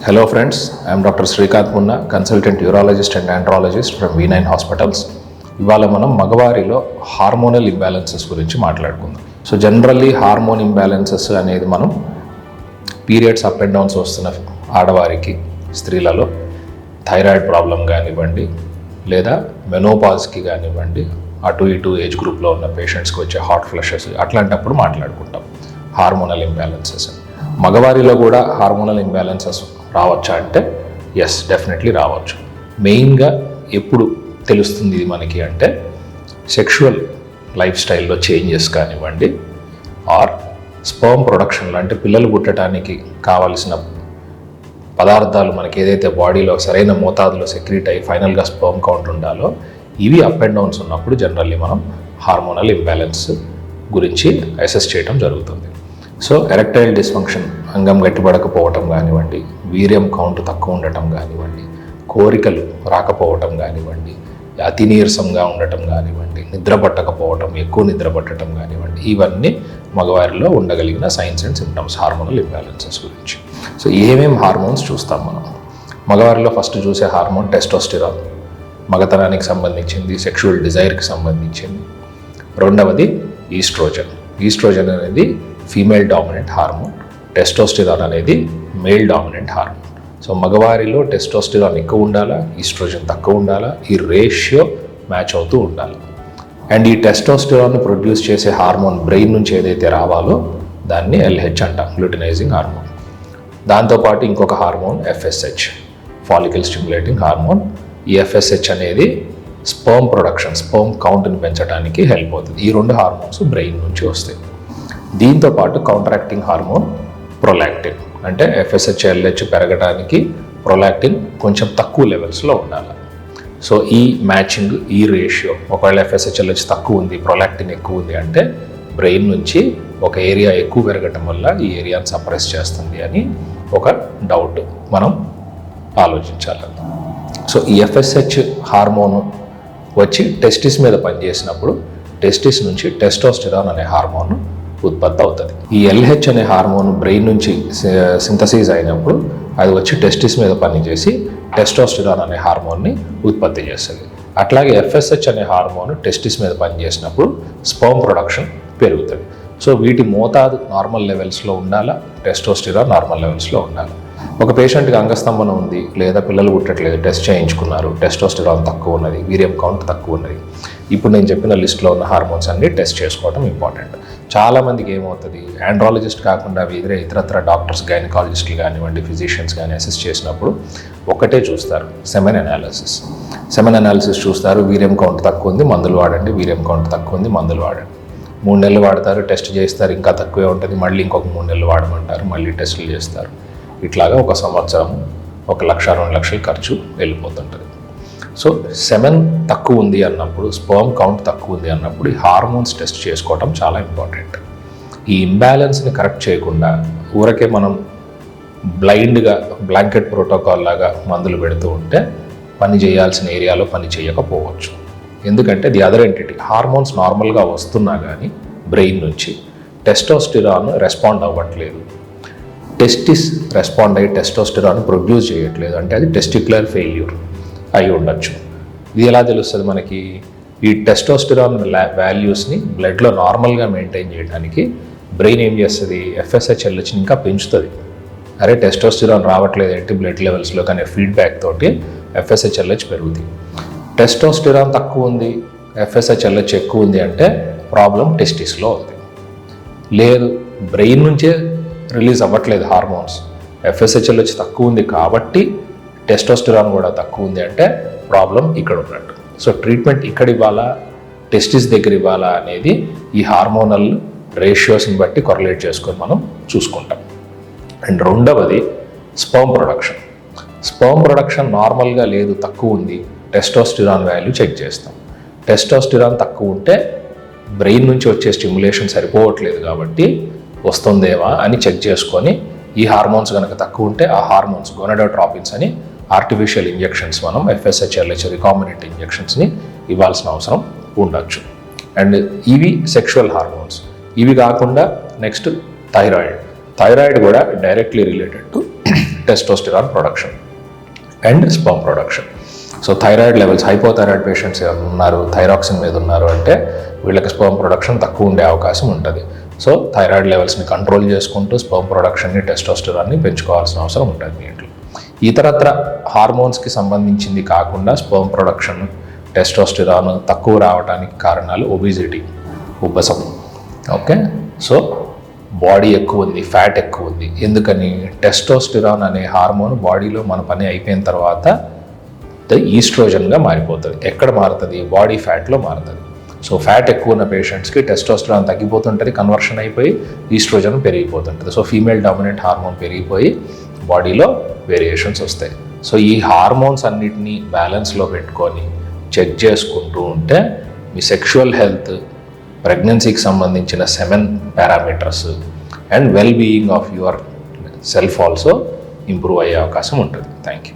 Hello friends, I am Dr. Srikanth Munna, consultant urologist and andrologist from V9 Hospitals. ఇవాళ మనం మగవారిలో hormonal imbalances గురించి మాట్లాడుకుందాం. So generally hormone imbalances అనేది మనం periods up and downs వస్తున్న ఆడవారికి, స్త్రీలలో థైరాయిడ్ ప్రాబ్లం కానివ్వండి, లేదా మెనోపాజ్కి కానివ్వండి, అటు ఇటు ఏజ్ గ్రూప్లో ఉన్న పేషెంట్స్కి వచ్చే హాట్ ఫ్లషెస్ అట్లాంటప్పుడు మాట్లాడుకుంటాం హార్మోనల్ ఇంబ్యాలెన్సెస్. మగవారిలో కూడా హార్మోనల్ ఇంబ్యాలెన్సెస్ రావచ్చా అంటే ఎస్, డెఫినెట్లీ రావచ్చు. మెయిన్గా ఎప్పుడు తెలుస్తుంది ఇది మనకి అంటే సెక్షువల్ లైఫ్ స్టైల్లో చేంజెస్ కానివ్వండి, ఆర్ స్పర్మ్ ప్రొడక్షన్లో అంటే పిల్లలు పుట్టడానికి కావలసిన పదార్థాలు మనకి ఏదైతే బాడీలో సరైన మోతాదులో సెక్రీట్ అయ్యి ఫైనల్గా స్పర్మ్ కౌంట్ ఉండాలో ఇవి అప్ అండ్ డౌన్స్ ఉన్నప్పుడు జనరల్లీ మనం హార్మోనల్ ఇంబ్యాలెన్స్ గురించి అసెస్ చేయడం జరుగుతుంది. సో ఎరెక్టైల్ డిస్ఫంక్షన్, అంగం గట్టిపడకపోవటం కానివ్వండి, వీర్యం కౌంట్ తక్కువ ఉండటం కానివ్వండి, కోరికలు రాకపోవటం కానివ్వండి, అతి నీరసంగా ఉండటం కానివ్వండి, నిద్ర పట్టకపోవటం, ఎక్కువ నిద్ర పట్టడం కానివ్వండి, ఇవన్నీ మగవారిలో ఉండగలిగిన signs and symptoms hormonal imbalances గురించి. సో ఏమేమి హార్మోన్స్ చూస్తాం మనం? మగవారిలో ఫస్ట్ చూసే హార్మోన్ టెస్టోస్టిరాన్, మగతనానికి సంబంధించింది, సెక్షువల్ డిజైర్కి సంబంధించింది. రెండవది ఈస్ట్రోజన్. ఈస్ట్రోజన్ అనేది ఫీమేల్ డామినెంట్ హార్మోన్, టెస్టోస్టిరాన్ అనేది మేల్ డామినెంట్ హార్మోన్. సో మగవారిలో టెస్టోస్టిరాన్ ఎక్కువ ఉండాలా, ఈస్ట్రోజన్ తక్కువ ఉండాలా, ఈ రేషియో మ్యాచ్ అవుతూ ఉండాలి. అండ్ ఈ టెస్టోస్టిరాన్ ప్రొడ్యూస్ చేసే హార్మోన్ బ్రెయిన్ నుంచి ఏదైతే రావాలో దాన్ని ఎల్హెచ్ అంటాం, ల్యూటినైజింగ్ హార్మోన్. దాంతోపాటు ఇంకొక hormone FSH, follicle stimulating hormone. ఈ ఎఫ్ఎస్హెచ్ అనేది స్పర్మ్ ప్రొడక్షన్, స్పర్మ్ కౌంట్ని పెంచడానికి హెల్ప్ అవుతుంది. ఈ రెండు హార్మోన్స్ బ్రెయిన్ నుంచి వస్తాయి. దీంతో పాటు కౌంటరాక్టింగ్ హార్మోన్ ప్రొలాక్టిన్, అంటే ఎఫ్ఎస్హెచ్ ఎల్హెచ్ పెరగడానికి ప్రొలాక్టిన్ కొంచెం తక్కువ లెవెల్స్లో ఉండాలి. సో ఈ మ్యాచింగ్, ఈ రేషియో, ఒకవేళ ఎఫ్ఎస్హెచ్ ఎల్హెచ్ తక్కువ ఉంది, ప్రొలాక్టిన్ ఎక్కువ ఉంది అంటే బ్రెయిన్ నుంచి ఒక ఏరియా ఎక్కువ పెరగటం వల్ల ఈ ఏరియాని సప్రెస్ చేస్తుంది అని ఒక డౌట్ మనం ఆలోచించాలి. సో ఈ ఎఫ్ఎస్హెచ్ హార్మోన్ వచ్చి టెస్టిస్ మీద పనిచేసినప్పుడు టెస్టిస్ నుంచి టెస్టోస్టిరాన్ అనే హార్మోన్ ఉత్పత్తి అవుతుంది. ఈ ఎల్హెచ్ అనే హార్మోన్ బ్రెయిన్ నుంచి సింథసిస్ అయినప్పుడు అది వచ్చి టెస్టిస్ మీద పనిచేసి టెస్టోస్టిరాన్ అనే హార్మోన్ని ఉత్పత్తి చేస్తుంది. అట్లాగే ఎఫ్ఎస్హెచ్ అనే హార్మోన్ టెస్టిస్ మీద పనిచేసినప్పుడు స్పర్మ్ ప్రొడక్షన్ పెరుగుతుంది. సో వీటి మోతాదు నార్మల్ లెవెల్స్లో ఉండాలా, టెస్టోస్టిరాన్ నార్మల్ లెవెల్స్లో ఉండాలి. ఒక పేషెంట్కి అంగస్తంభన ఉంది లేదా పిల్లలు పుట్టట్లేదు, టెస్ట్ చేయించుకున్నారు, టెస్టోస్టిరాన్ తక్కువ ఉన్నది, వీర్యం కౌంట్ తక్కువ ఉన్నది. ఇప్పుడు నేను చెప్పిన లిస్ట్లో ఉన్న హార్మోన్స్ అన్ని టెస్ట్ చేసుకోవడం ఇంపార్టెంట్. చాలామందికి ఏమవుతుంది, ఆండ్రాలజిస్ట్ కాకుండా వేరే ఇతరత్ర డాక్టర్స్, గైనకాలజిస్టులు కానివ్వండి, ఫిజిషియన్స్ కానీ అసెస్ చేసినప్పుడు ఒకటే చూస్తారు, సెమెన్ అనాలిసిస్. సెమెన్ అనాలిసిస్ చూస్తారు, వీర్యం కౌంట్ తక్కువ ఉంది, మందులు వాడండి, వీర్యం కౌంట్ తక్కువ ఉంది, మందులు వాడండి. 3 నెలలు వాడతారు, టెస్ట్ చేస్తారు, ఇంకా తక్కువే ఉంటుంది, మళ్ళీ ఇంకొక 3 నెలలు వాడమంటారు, మళ్ళీ టెస్టులు చేస్తారు. ఇట్లాగా 1 సంవత్సరం 1 లక్ష 2 లక్షలు ఖర్చు వెళ్ళిపోతుంటుంది. సో సెమెన్ తక్కువ ఉంది అన్నప్పుడు, స్పర్మ్ కౌంట్ తక్కువ ఉంది అన్నప్పుడు ఈ హార్మోన్స్ టెస్ట్ చేసుకోవడం చాలా ఇంపార్టెంట్. ఈ ఇంబ్యాలెన్స్ని కరెక్ట్ చేయకుండా ఊరకే మనం బ్లైండ్గా బ్లాంకెట్ ప్రోటోకాల్ లాగా మందులు పెడుతూ ఉంటే పని చేయాల్సిన ఏరియాలో పని చేయకపోవచ్చు. ఎందుకంటే ది అదర్ ఎంటిటీ హార్మోన్స్ నార్మల్గా వస్తున్నా కానీ బ్రెయిన్ నుంచి టెస్టోస్టిరాన్ రెస్పాండ్ అవ్వట్లేదు, టెస్టిస్ రెస్పాండ్ అయ్యి టెస్టోస్టిరాన్ ప్రొడ్యూస్ చేయట్లేదు అంటే అది టెస్టిక్యులర్ ఫెయిల్యూర్ అయి ఉండొచ్చు. ఇది ఎలా తెలుస్తుంది మనకి? ఈ టెస్టోస్టిరాన్ వాల్యూస్ని బ్లడ్లో నార్మల్గా మెయింటైన్ చేయడానికి బ్రెయిన్ ఏం చేస్తుంది, ఎఫ్ఎస్హెచ్ ఎల్హెచ్ని ఇంకా పెంచుతుంది. అరే టెస్టోస్టిరాన్ రావట్లేదు ఏంటి బ్లడ్ లెవెల్స్లో, కానీ ఫీడ్బ్యాక్ తోటి ఎఫ్ఎస్హెచ్ ఎల్హెచ్ పెరుగుతుంది. టెస్టోస్టిరాన్ తక్కువ ఉంది, ఎఫ్ఎస్హెచ్ ఎల్హెచ్ ఎక్కువ ఉంది అంటే ప్రాబ్లం టెస్టిస్లో ఉంది. లేదు, బ్రెయిన్ నుంచే రిలీజ్ అవ్వట్లేదు హార్మోన్స్, ఎఫ్ఎస్హెచ్ ఎల్హెచ్ తక్కువ ఉంది కాబట్టి టెస్టోస్టిరాన్ కూడా తక్కువ ఉంది అంటే ప్రాబ్లం ఇక్కడ ఉన్నట్టు. సో ట్రీట్మెంట్ ఇక్కడ ఇవ్వాలా, టెస్టిస్ దగ్గర ఇవ్వాలా అనేది ఈ హార్మోనల్ రేషియోస్ని బట్టి కొరలేట్ చేసుకొని మనం చూసుకుంటాం. అండ్ రెండవది స్పర్మ్ ప్రొడక్షన్. స్పర్మ్ ప్రొడక్షన్ నార్మల్గా లేదు, తక్కువ ఉంది, టెస్టోస్టిరాన్ వాల్యూ చెక్ చేస్తాం. టెస్టోస్టిరాన్ తక్కువ ఉంటే బ్రెయిన్ నుంచి వచ్చే స్టిమ్యులేషన్ సరిపోవట్లేదు కాబట్టి వస్తుందేమా అని చెక్ చేసుకొని ఈ హార్మోన్స్ కనుక తక్కువ ఉంటే ఆ హార్మోన్స్ గోనడోట్రోపిన్స్ అని ఆర్టిఫిషియల్ ఇంజెక్షన్స్ మనం ఎఫ్ఎస్హెచ్ ఎల్హెచ్ రికాంబినెంట్ ఇంజెక్షన్స్ని ఇవ్వాల్సిన అవసరం ఉండొచ్చు. అండ్ ఇవి సెక్షువల్ హార్మోన్స్. ఇవి కాకుండా నెక్స్ట్ థైరాయిడ్. థైరాయిడ్ కూడా directly related to testosterone production and sperm production. So thyroid levels, hypothyroid patients ఎవరు ఉన్నారు, థైరాక్సిన్ మీద ఉన్నారు అంటే వీళ్ళకి స్పర్మ్ ప్రొడక్షన్ తక్కువ ఉండే అవకాశం ఉంటుంది. సో థైరాయిడ్ లెవెల్స్ని కంట్రోల్ చేసుకుంటూ స్పర్మ్ ప్రొడక్షన్ని, టెస్టోస్టిరాన్ని పెంచుకోవాల్సిన అవసరం ఉంటుంది మీ ఇంట్లో. ఇతరత్ర హార్మోన్స్కి సంబంధించింది కాకుండా స్పర్మ్ ప్రొడక్షన్, టెస్టోస్టిరాన్ తక్కువ రావడానికి కారణాలు ఒబిసిటీ, ఉబ్బసం. ఓకే, సో బాడీ ఎక్కువ ఉంది, ఫ్యాట్ ఎక్కువ ఉంది. ఎందుకని? టెస్టోస్టిరాన్ అనే హార్మోన్ బాడీలో మన పని అయిపోయిన తర్వాత ఈస్ట్రోజన్గా మారిపోతుంది. ఎక్కడ మారుతుంది? బాడీ ఫ్యాట్లో మారుతుంది. సో ఫ్యాట్ ఎక్కువ ఉన్న పేషెంట్స్కి టెస్టోస్టిరాన్ తగ్గిపోతుంటుంది, కన్వర్షన్ అయిపోయి ఈస్ట్రోజన్ పెరిగిపోతుంటుంది. సో ఫీమేల్ డామినెంట్ హార్మోన్ పెరిగిపోయి బాడీలో వేరియేషన్స్ వస్తాయి. సో ఈ హార్మోన్స్ అన్నిటినీ బ్యాలెన్స్లో పెట్టుకొని చెక్ చేసుకుంటూ ఉంటే మీ సెక్షువల్ హెల్త్, ప్రెగ్నెన్సీకి సంబంధించిన 7 parameters and well being of your self also improve అయ్యే అవకాశం ఉంటుంది. Thank you.